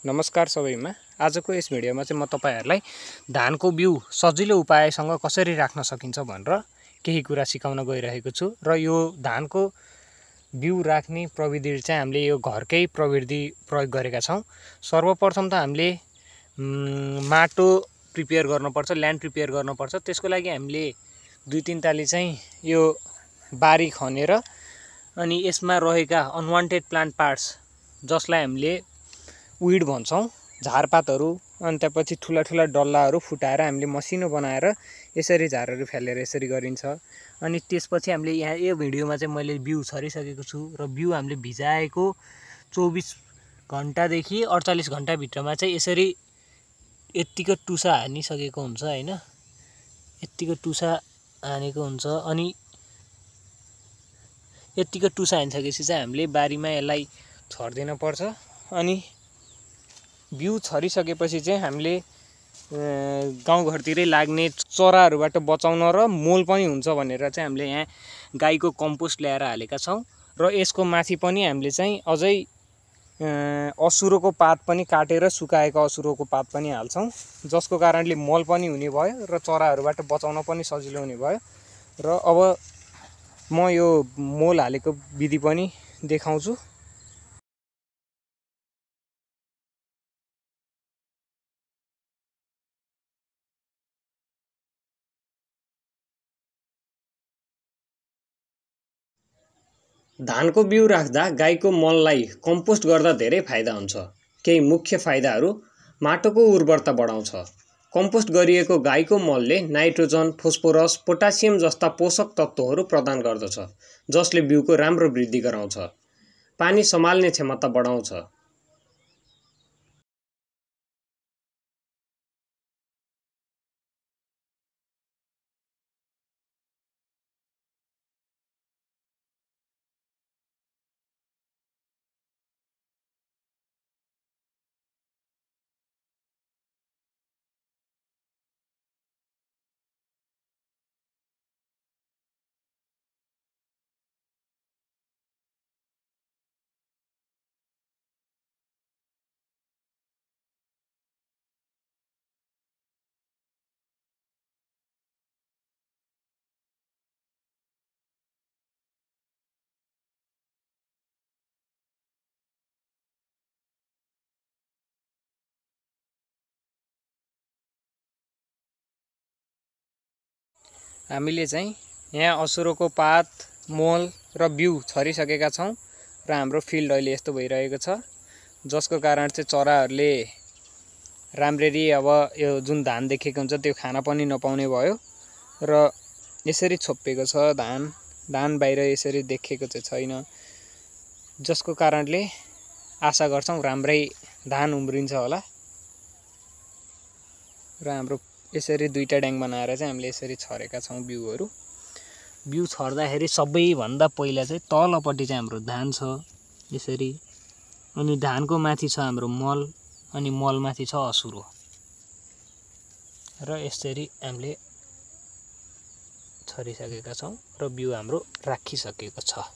नमस्कार सबैमा। आजको यस भिडियोमा चाहिँ म तपाईहरुलाई धानको बिउ सजिलो उपायसँग कसरी राख्न सकिन्छ भनेर केही कुरा सिकाउन गइरहेको छु। र यो धानको बिउ राख्ने प्रविधि चाहिँ हामीले यो घरकै प्रविधि प्रयोग गरेका छौं। सर्वप्रथम त हामीले माटो प्रिपेयर गर्नुपर्छ, ल्यान्ड प्रिपेयर गर्नुपर्छ। त्यसको लागि हामीले 2-3 ताली चाहिँ यो बारी खनेर अनि यसमा रहेका अनवान्टेड प्लान्ट पार्ट्स जसलाई हामीले उइड भन्छौं, झारपातहरु अनि त्यसपछि ठूला ठूला डल्लाहरु फुटाएर हामीले मसिनो बनाएर यसरी झारहरु फालेर यसरी गरिन्छ। अनि त्यसपछि हामीले यहाँ यो भिडियोमा चाहिँ मैले बिउ छरिसकेको छु र बिउ हामीले भिजाएको 24 घण्टादेखि 48 घण्टा भित्रमा चाहिँ यसरी यतिको टुसा हानिसकेको हुन्छ हैन, यतिको टुसा हानेको हुन्छ। अनि यतिको टुसा हानिसकेपछि चाहिँ हामीले बारीमा यसलाई छर्दिन पर्छ। अनि बिउ छरिसकेपछि चाहिँ हामीले गाउँघरतिरै लाग्ने चराहरुबाट बचाउन र मोल पनि हुन्छ भनेर चाहिँ हामीले यहाँ गाईको कम्पोस्ट ल्याएर हालेका छौं। र यसको माथि पनि हामीले चाहिँ अझै असुरोको पात पनि काटेर सुकाएको असुरोको पात पनि हाल्छौं, जसको कारणले मल पनि हुने भयो र चराहरुबाट बचाउन पनि सजिलो हुने भयो। र अब म यो मोल हालेको विधि पनि देखाउँछु। धानको बिउ राख्दा गाईको मललाई कम्पोस्ट गर्दा धेरै फाइदा हुन्छ। केही मुख्य फाइदाहरू: माटोको उर्वरता बढाउँछ। कम्पोस्ट गरिएको गाईको मलले नाइट्रोजन, फोस्फोरस, पोटासियम जस्ता पोषक तत्त्वहरू प्रदान गर्दछ, जसले बिउको राम्रो वृद्धि गराउँछ। पानी सम्हाल्ने क्षमता बढाउँछ। हामीले चाहिँ यहाँ असुरोको पात, मोल र बिउ छरिसकेका छौं र हाम्रो फिल्ड अहिले यस्तो भइरहेको छ, जसको कारण चाहिँ चराहरुले राम्ररी अब यो जुन धान देखेको हुन्छ त्यो खाना पनि नपाउने भयो। र यसरी छोपेको छ धान बाहिर यसरी देखेको चाहिँ छैन, जसको कारणले आशा गर्छौं राम्रै धान उम्रिन्छ होला। र हाम्रो यसरी दुईटा ड्याङ बनाएर चाहिँ हामीले यसरी छरेका छौं बिउहरु। बिउ छर्दाखेरि सबैभन्दा पहिला चाहिँ तलपट्टि चाहिँ हाम्रो धान छ यसरी, अनि धानको माथि छ हाम्रो मल, अनि मल माथि छ असुरो। र यसरी हामीले छरिसकेका छौं र बिउ हाम्रो राखिसकेको छ।